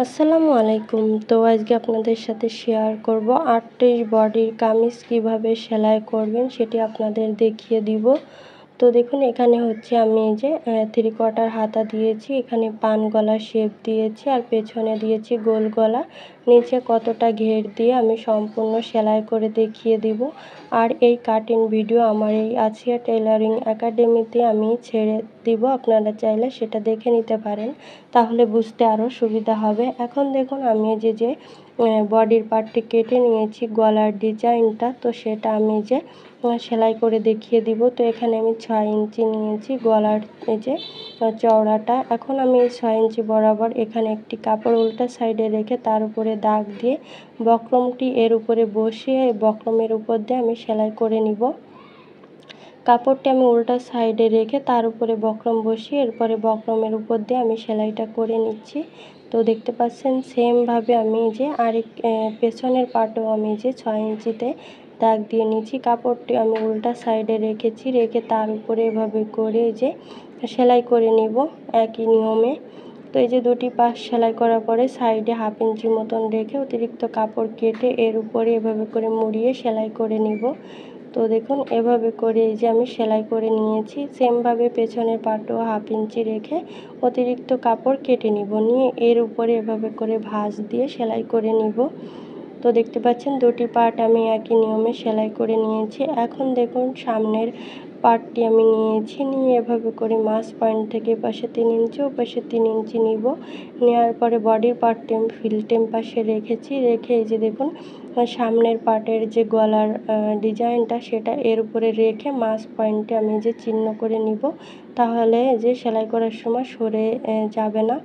আসসালামু আলাইকুম। তো আজকে আপনাদের সাথে শেয়ার করব 38 বডির কামিজ কিভাবে সেলাই করবেন সেটি আপনাদের দেখিয়ে দিব। তো দেখুন এখানে হচ্ছে আমি এই যে 3/4 হাতা দিয়েছি, এখানে পান গলা শেপ দিয়েছি আর পেছনে দিয়েছি গোল গলা। নিচে কতটা ঘের দিয়ে আমি সম্পূর্ণ সেলাই করে দেখিয়ে দিব। আর এই কাটিং ভিডিও আমার এই আসিয়া টেইলারিং একাডেমিতে আমি ছেড়ে দিব, আপনারা চাইলে সেটা দেখে নিতে পারেন, তাহলে বুঝতে আরও সুবিধা হবে। এখন দেখুন আমি যে বডির পার্টটি কেটে নিয়েছি, গলার ডিজাইনটা, তো সেটা আমি যে সেলাই করে দেখিয়ে দিব। তো এখানে আমি 6 ইঞ্চি নিয়েছি গলার এই যে চওড়াটা। এখন আমি এই 6 ইঞ্চি বরাবর এখানে একটি কাপড় উল্টা সাইডে রেখে তার উপরে দাগ দিয়ে বক্রমটি এর উপরে বসিয়ে বক্রমের উপর দিয়ে আমি সেলাই করে নিব। কাপড়টি আমি উল্টা সাইডে রেখে তার উপরে বক্রম বসিয়ে এরপরে বক্রমের উপর দিয়ে আমি সেলাইটা করে নিচ্ছি। তো দেখতে পাচ্ছেন সেমভাবে আমি যে পেছনের পার্টেও আমি যে 6 ইঞ্চিতে দাগ দিয়ে নিচ্ছি। কাপড়টি আমি উল্টা সাইডে রেখেছি, রেখে তার উপরে এভাবে করে যে সেলাই করে নিব একই নিয়মে। তো এই যে দুটি পাশ সেলাই করার পরে সাইডে 1/2 ইঞ্চি মতন রেখে অতিরিক্ত কাপড় কেটে এর উপরে এভাবে করে মুড়িয়ে সেলাই করে নিব। তো দেখুন এভাবে করে এই যে আমি সেলাই করে নিয়েছি। সেমভাবে পেছনের পার্টও 1/2 ইঞ্চি রেখে অতিরিক্ত কাপড় কেটে নিব, নিয়ে এর উপরে এভাবে করে ভাঁজ দিয়ে সেলাই করে নিব। তো দেখতে পাচ্ছেন দুটি পার্ট আমি একই নিয়মে সেলাই করে নিয়েছি। এখন দেখুন সামনের পার্টটি আমি নিয়েছি, নিয়ে এভাবে করে মাছ পয়েন্ট থেকে এপাশে 3 ইঞ্চি ওপাশে 3 ইঞ্চি নিব। নেওয়ার পরে বডির পার্টটি আমি ফিল্টেম পাশে রেখেছি, রেখে এই যে দেখুন সামনের পার্টের যে গলার ডিজাইনটা সেটা এর উপরে রেখে মাছ পয়েন্টে আমি যে চিহ্ন করে নিব, তাহলে যে সেলাই করার সময় সরে যাবে না।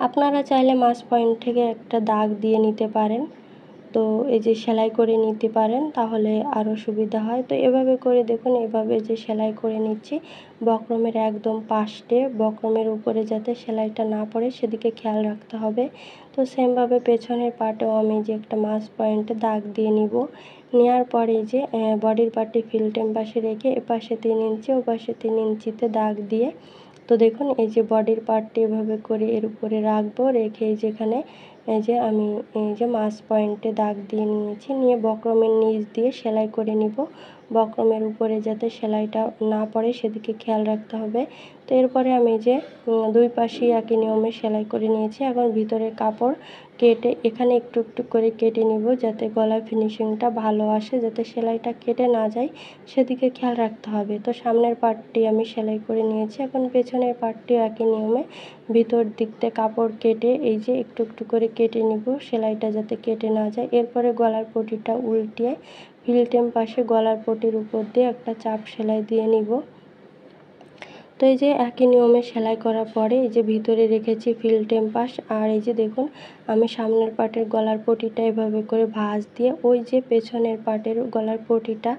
আপনারা চাইলে মাছ পয়েন্ট থেকে একটা দাগ দিয়ে নিতে পারেন, তো এই যে সেলাই করে নিতে পারেন, তাহলে আরও সুবিধা হয়। তো এভাবে করে দেখুন এভাবে যে সেলাই করে নিচ্ছি বক্রমের একদম পাশে, বক্রমের উপরে যাতে সেলাইটা না পড়ে সেদিকে খেয়াল রাখতে হবে। তো সেমভাবে পেছনের পার্টেও আমি যে একটা মাছ পয়েন্টে দাগ দিয়ে নিব। নেওয়ার পরে যে বডির পার্টটি ফিল্টেম পাশে রেখে এপাশে 3 ইঞ্চি ওপাশে 3 ইঞ্চিতে দাগ দিয়ে, তো দেখুন এই যে বডির পার্টটি এভাবে করে এর উপরে রাখবো, রেখে যেখানে এই যে আমি এই যে মাছ পয়েন্টে দাগ দিয়ে নিয়েছি, নিয়ে বক্রমের নিচ দিয়ে সেলাই করে নিব। বক্রমের উপরে যাতে সেলাইটা না পড়ে সেদিকে খেয়াল রাখতে হবে। তো এরপরে আমি যে দুই পাশেই একই নিয়মে সেলাই করে নিয়েছি। এখন ভিতরে কাপড় কেটে এখানে একটু একটু করে কেটে নিব, যাতে গলার ফিনিশিংটা ভালো আসে, যাতে সেলাইটা কেটে না যায় সেদিকে খেয়াল রাখতে হবে। তো সামনের পার্টটি আমি সেলাই করে নিয়েছি, এখন পেছনের পার্টটিও একই নিয়মে ভিতর দিক থেকে কাপড় কেটে এই যে একটু একটু করে কেটে নিব, সেলাইটা যাতে কেটে না যায়। এরপরে গলার পটিটা উল্টিয়ে ফিল্টেম পাশে গলার পটির উপর দিয়ে একটা চাপ সেলাই দিয়ে নিব। তো এই যে একই নিয়মে সেলাই করার পরে এই যে ভিতরে রেখেছি ফিল্টেম পাশ, আর এই যে দেখুন আমি সামনের পার্টের গলার পটিটা এভাবে করে ভাঁজ দিয়ে ওই যে পেছনের পার্টের গলার পটিটা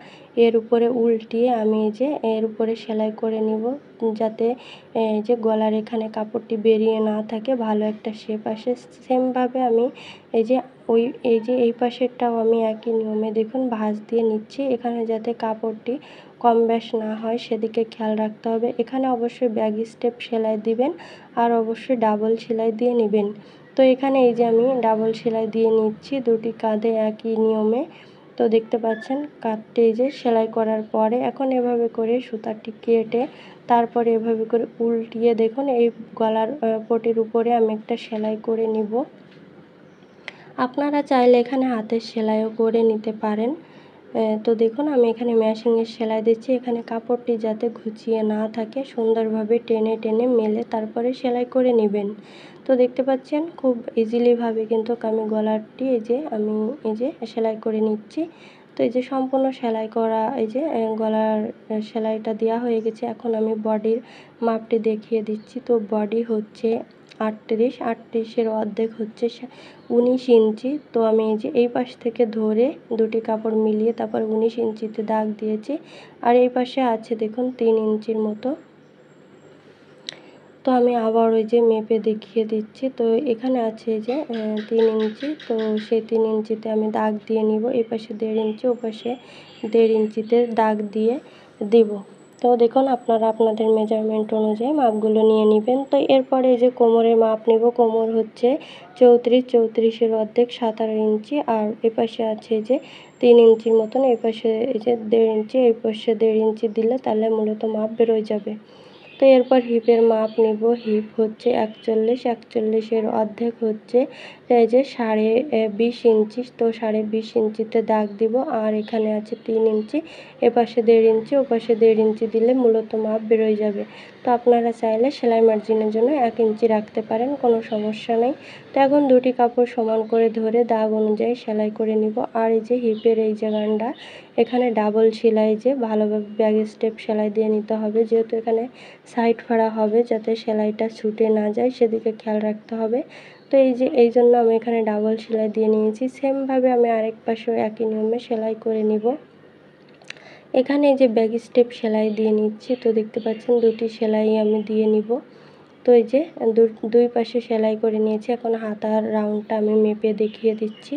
এর উপরে উল্টিয়ে আমি এই যে এর উপরে সেলাই করে নিব, যাতে এই যে গলার এখানে কাপড়টি বেরিয়ে না থাকে, ভালো একটা শেপ আসে। সেমভাবে আমি এই যে এই পাশেরটাও আমি একই নিয়মে দেখুন ভাঁজ দিয়ে নিচ্ছি, এখানে যাতে কাপড়টি কম বেশ না হয় সেদিকে খেয়াল রাখতে হবে। এখানে অবশ্যই ব্যাক স্টেপ সেলাই দিবেন আর অবশ্যই ডাবল সেলাই দিয়ে নেবেন। তো এখানে এই যে আমি ডাবল সেলাই দিয়ে নিচ্ছি দুটি কাঁধে একই নিয়মে। তো দেখতে পাচ্ছেন কাঁধটি এই যে সেলাই করার পরে এখন এভাবে করে সুতাটি কেটে তারপরে এভাবে করে উল্টিয়ে দেখুন এই গলার পটির উপরে আমি একটা সেলাই করে নিব। আপনারা চাইলে এখানে হাতের সেলাইও করে নিতে পারেন। তো দেখুন আমি এখানে মেশিনের সেলাই দিচ্ছি, এখানে কাপড়টি যাতে ঘুচিয়ে না থাকে সুন্দরভাবে টেনে টেনে মেলে তারপরে সেলাই করে নেবেন। তো দেখতে পাচ্ছেন খুব ইজিলিভাবে কিন্তু আমি গলারটি এই যে সেলাই করে নিচ্ছি। তো এই যে সম্পূর্ণ সেলাই করা এই যে গলার সেলাইটা দেওয়া হয়ে গেছে। এখন আমি বডির মাপটি দেখিয়ে দিচ্ছি। তো বডি হচ্ছে 38 অর্ধেক হচ্ছে 19 ইঞ্চি। তো আমি এই যে এই পাশ থেকে ধরে দুটি কাপড় মিলিয়ে তারপর 19 ইঞ্চিতে দাগ দিয়েছি, আর এই পাশে আছে দেখুন 3 ইঞ্চির মতো। তো আমি আবার ওই যে মেপে দেখিয়ে দিচ্ছি। তো এখানে আছে এই যে 3 ইঞ্চি, তো সেই 3 ইঞ্চিতে আমি দাগ দিয়ে নিব। এই পাশে 1.5 ইঞ্চি, ও পাশে 1.5 ইঞ্চিতে দাগ দিয়ে দিব। তো দেখুন আপনারা আপনাদের মেজারমেন্ট অনুযায়ী মাপগুলো নিয়ে নেবেন। তো এরপরে এই যে কোমরের মাপ নেব। কোমর হচ্ছে 34, 34-এর অর্ধেক 17 ইঞ্চি, আর এপাশে আছে যে 3 ইঞ্চির মতন, এপাশে এই যে 1.5 ইঞ্চি, এই পাশে 1.5 ইঞ্চি দিলে তাহলে মূলত মাপ বেরোয় যাবে। তো এরপর হিপের মাপ নিব। হিপ হচ্ছে 41, 41-এর অর্ধেক হচ্ছে এই যে 20.5 ইঞ্চি। তো 20.5 ইঞ্চিতে দাগ দিব, আর এখানে আছে 3 ইঞ্চি, এপাশে 1.5 ইঞ্চি, ওপাশে 1.5 ইঞ্চি দিলে মূলত মাপ বেরোয় যাবে। তো আপনারা চাইলে সেলাই মার্জিনের জন্য 1 ইঞ্চি রাখতে পারেন, কোনো সমস্যা নেই। তো এখন দুটি কাপড় সমান করে ধরে দাগ অনুযায়ী সেলাই করে নিব। আর এই যে হিপের এই যে গানটা, এখানে ডাবল সেলাই যে ভালোভাবে ব্যাক স্টেপ সেলাই দিয়ে নিতে হবে, যেহেতু এখানে সাইড ফাড়া হবে, যাতে সেলাইটা ছুটে না যায় সেদিকে খেয়াল রাখতে হবে। তো এই জন্য আমি এখানে ডাবল সেলাই দিয়ে নিয়েছি। সেমভাবে আমি আরেক পাশেও একই নিয়মে সেলাই করে নিব। এখানে এই যে ব্যাক স্টেপ সেলাই দিয়ে নিচ্ছি। তো দেখতে পাচ্ছেন দুটি সেলাই আমি দিয়ে নিব। তো এই যে দুই পাশে সেলাই করে নিয়েছি। এখন হাতার রাউন্ডটা আমি মেপে দেখিয়ে দিচ্ছি।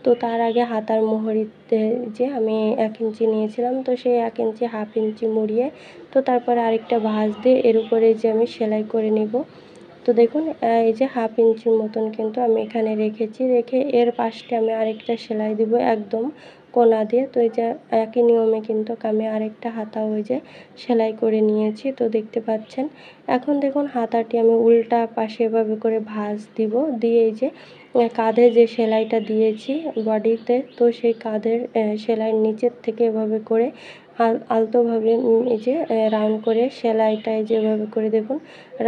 তো তার আগে হাতার মোহরিতে যে আমি 1 ইঞ্চি নিয়েছিলাম, তো সেই 1 ইঞ্চি 1/2 ইঞ্চি মুড়িয়ে তো তারপরে আরেকটা ভাঁজ দিয়ে এর উপরে যে আমি সেলাই করে নিব। তো দেখুন এই যে 1/2 ইঞ্চির মতন কিন্তু আমি এখানে রেখেছি। রেখে এর পাশে আমি আরেকটা সেলাই দিব একদম কোনা দিয়ে। তো এই যে একই নিয়মে কিন্তু আমি আরেকটা হাতা ওই যে সেলাই করে নিয়েছি। তো দেখতে পাচ্ছেন। এখন দেখুন হাতাটি আমি উল্টা পাশে এভাবে করে ভাঁজ দিব, দিয়ে এই যে কাঁধে যে সেলাইটা দিয়েছি বডিতে, তো সেই কাঁধের সেলাইয়ের নিচের থেকে এভাবে করে আলতোভাবে এই যে রাউন্ড করে সেলাইটা এই যে এভাবে করে দেখুন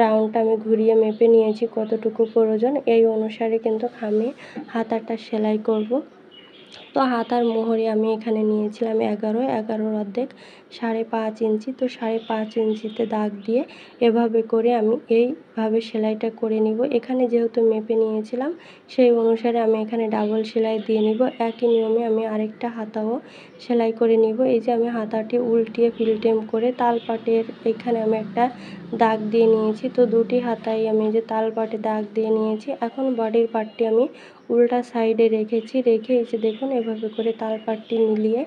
রাউন্ডটা আমি ঘুরিয়ে মেপে নিয়েছি কতটুকু প্রয়োজন, এই অনুসারে কিন্তু আমি হাতাটা সেলাই করব। তো হাতার মোহরি আমি এখানে নিয়েছিলাম 11-11-র অর্ধেক 5.5 ইঞ্চি। তো 5.5 ইঞ্চিতে দাগ দিয়ে এভাবে করে আমি এইভাবে সেলাইটা করে নিব। এখানে যেহেতু মেপে নিয়েছিলাম সেই অনুসারে আমি এখানে ডাবল সেলাই দিয়ে নিব। একই নিয়মে আমি আরেকটা হাতাও সেলাই করে নিব। এই যে আমি হাতাটি উল্টিয়ে ফিলটেম করে তালপাটের এখানে আমি একটা দাগ দিয়ে নিয়েছি। তো দুটি হাতায় আমি যে তালপাটে দাগ দিয়ে নিয়েছি। এখন বডির পার্টটি আমি উল্টা সাইডে রেখেছি। রেখে এই যে দেখুন এভাবে করে তালপাটটি মিলিয়ে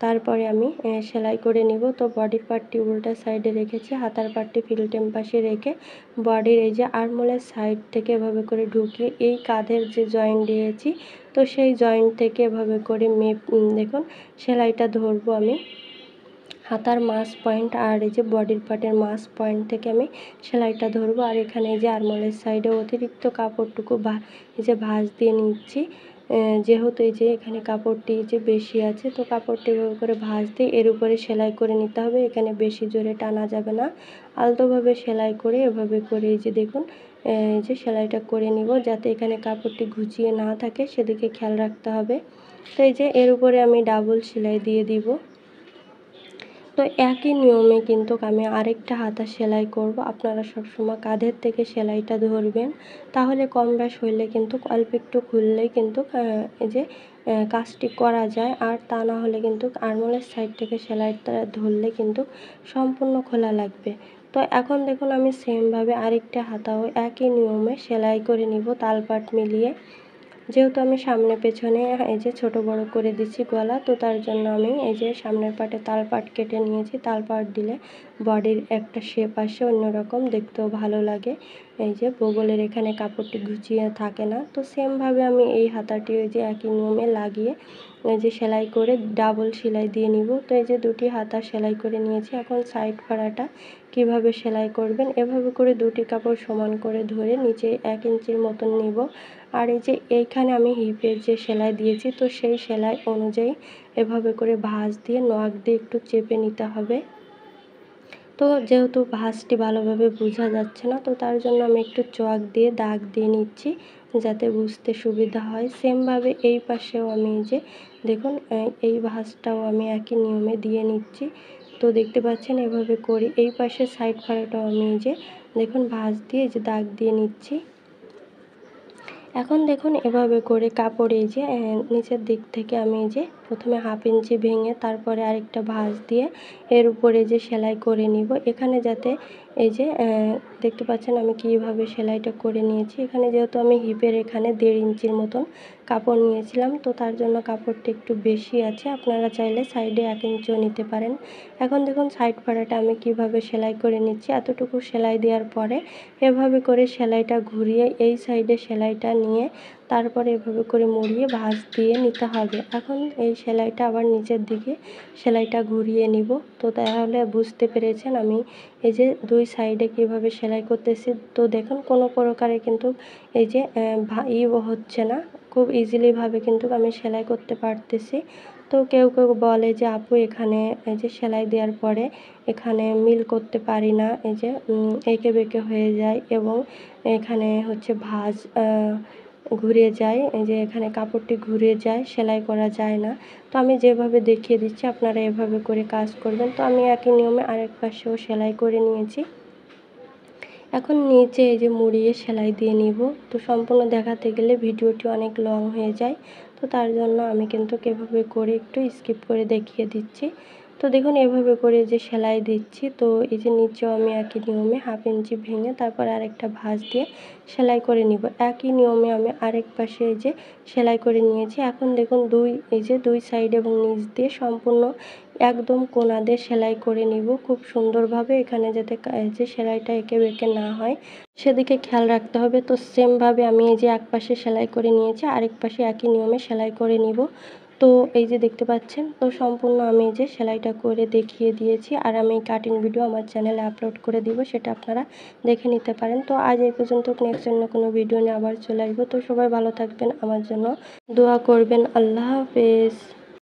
তারপরে আমি সেলাই করে নিব। তো বডির পার্টটি উল্টা সাইডে রেখেছি, হাতার পার্টটি ফিলটেম পাশে রেখে বডির এই যে আর্মহোলের সাইড থেকে এভাবে করে ঢুকিয়ে এই কাঁধের যে জয়েন্ট দিয়েছি, তো সেই জয়েন্ট থেকে এভাবে করে দেখুন সেলাইটা ধরবো আমি হাতার মাছ পয়েন্ট, আর এই যে বডির পার্টের মাছ পয়েন্ট থেকে আমি সেলাইটা ধরবো। আর এখানে এই যে আর্মহোলের সাইডে অতিরিক্ত কাপড়টুকু এই যে ভাঁজ দিয়ে নিচ্ছি, যেহেতু এই যে এখানে কাপড়টি যে বেশি আছে, তো কাপড়টি এভাবে করে ভাঁজ দিয়ে এর উপরে সেলাই করে নিতে হবে। এখানে বেশি জোরে টানা যাবে না, আলতোভাবে সেলাই করে এভাবে করে এই যে দেখুন এই যে সেলাইটা করে নিব, যাতে এখানে কাপড়টি ঘুচিয়ে না থাকে সেদিকে খেয়াল রাখতে হবে। তো এই যে এর উপরে আমি ডাবল সেলাই দিয়ে দিব। তো একই নিয়মে কিন্তু আমি আরেকটা হাতা সেলাই করব। আপনারা সবসময় কাঁধের থেকে সেলাইটা ধরবেন, তাহলে কম বেশ হইলে কিন্তু অল্প একটু খুললেই কিন্তু এই যে কাজটি করা যায়। আর তা না হলে কিন্তু আর্মহোলের সাইড থেকে সেলাইটা ধরলে কিন্তু সম্পূর্ণ খোলা লাগবে। তো এখন দেখুন আমি সেমভাবে আরেকটা হাতাও একই নিয়মে সেলাই করে নিব তালপাট মিলিয়ে। যেহেতু আমি সামনে পেছনে এই যে ছোট বড় করে দিচ্ছি গলা, তো তার জন্য আমি এই যে সামনের পাটে তালপাট কেটে নিয়েছি। তালপাট দিলে বডির একটা শেপ আসে, অন্যরকম দেখতেও ভালো লাগে। এই যে বগলের এখানে কাপড়টি ঘুচিয়ে থাকে না। তো সেমভাবে আমি এই হাতাটি ওই যে একই নিয়মে লাগিয়ে এই যে সেলাই করে ডাবল সেলাই দিয়ে নিব। তো এই যে দুটি হাতা সেলাই করে নিয়েছি। এখন সাইড ফাড়াটা কিভাবে সেলাই করবেন, এভাবে করে দুটি কাপড় সমান করে ধরে নিচে 1 ইঞ্চির মতন নিব। আর এই যে এইখানে আমি হিপের যে সেলাই দিয়েছি, তো সেই সেলাই অনুযায়ী এভাবে করে ভাঁজ দিয়ে নখ দিয়ে একটু চেপে নিতে হবে। তো যেহেতু ভাঁজটি ভালোভাবে বোঝা যাচ্ছে না, তো তার জন্য আমি একটু চক দিয়ে দাগ দিয়ে নিচ্ছি, যাতে বুঝতে সুবিধা হয়। সেমভাবে এই পাশেও আমি যে দেখুন এই ভাঁজটাও আমি একই নিয়মে দিয়ে নিচ্ছি। তো দেখতে পাচ্ছেন এভাবে করি। এই পাশে সাইড ফাড়াটাও আমি যে দেখুন ভাঁজ দিয়ে যে দাগ দিয়ে নিচ্ছি। এখন দেখুন এভাবে করে কাপড়ে যে নিচের দিক থেকে আমি যে প্রথমে 1/2 ইঞ্চি ভেঙে তারপরে আরেকটা ভাঁজ দিয়ে এর উপরে যে সেলাই করে নিব। এখানে যাতে এই যে দেখতে পাচ্ছেন আমি কীভাবে সেলাইটা করে নিয়েছি। এখানে যেহেতু আমি হিপের এখানে 1.5 ইঞ্চির মতন কাপড় নিয়েছিলাম, তো তার জন্য কাপড়টা একটু বেশি আছে। আপনারা চাইলে সাইডে 1 ইঞ্চিও নিতে পারেন। এখন দেখুন সাইড ফাড়াটা আমি কিভাবে সেলাই করে নিচ্ছি। এতটুকু সেলাই দেওয়ার পরে এভাবে করে সেলাইটা ঘুরিয়ে এই সাইডে সেলাইটা নিয়ে তারপরে এভাবে করে মুড়িয়ে ভাঁজ দিয়ে নিতে হবে। এখন এই সেলাইটা আবার নিচের দিকে সেলাইটা ঘুরিয়ে নিব। তো তাহলে বুঝতে পেরেছেন আমি এই যে 2 সাইডে কিভাবে সেলাই করতেছি। তো দেখুন কোনো প্রকারে কিন্তু এই যে হচ্ছে না, খুব ইজিলিভাবে কিন্তু আমি সেলাই করতে পারতেছি। তো কেউ বলে যে আপু এখানে এই যে সেলাই দেওয়ার পরে এখানে মিল করতে পারি না, এই যে এঁকে বেঁকে হয়ে যায় এবং এখানে হচ্ছে ভাঁজ ঘুরে যায়, এই যে এখানে কাপড়টি ঘুরে যায়, সেলাই করা যায় না। তো আমি যেভাবে দেখিয়ে দিচ্ছি আপনারা এভাবে করে কাজ করবেন। তো আমি একই নিয়মে আরেক পাশেও সেলাই করে নিয়েছি। এখন নিচে এই যে মুড়িয়ে সেলাই দিয়ে নিব। তো সম্পূর্ণ দেখাতে গেলে ভিডিওটি অনেক লং হয়ে যায়, তো তার জন্য আমি কিন্তু এভাবে করে একটু স্কিপ করে দেখিয়ে দিচ্ছি। তো দেখুন এভাবে করে যে সেলাই দিচ্ছি, তো এই যে নিচেও আমি একই নিয়মে 1/2 ইঞ্চি ভেঙে তারপর আরেকটা ভাঁজ দিয়ে সেলাই করে নিব। একই নিয়মে আমি আরেক পাশে এই যে সেলাই করে নিয়েছি। এখন দেখুন এই যে 2 সাইড এবং নিচ দিয়ে সম্পূর্ণ একদম কোনা দিয়ে সেলাই করে নিব খুব সুন্দরভাবে। এখানে যাতে যে সেলাইটা এঁকে বেঁকে না হয় সেদিকে খেয়াল রাখতে হবে। তো সেমভাবে আমি এই যে এক পাশে সেলাই করে নিয়েছি, আরেক পাশে একই নিয়মে সেলাই করে নিব। তো এই যে দেখতে পাচ্ছেন, তো সম্পূর্ণ আমি এই যে সেলাইটা করে দেখিয়ে দিয়েছি। আর আমি কাটিং ভিডিও আমার চ্যানেলে আপলোড করে দিব, সেটা আপনারা দেখে নিতে পারেন। তো আজ এই পর্যন্ত, নেক্সট অন্য কোনো ভিডিও নিয়ে আবার চলে আসবো। তো সবাই ভালো থাকবেন, আমার জন্য দোয়া করবেন। আল্লাহ হাফেজ।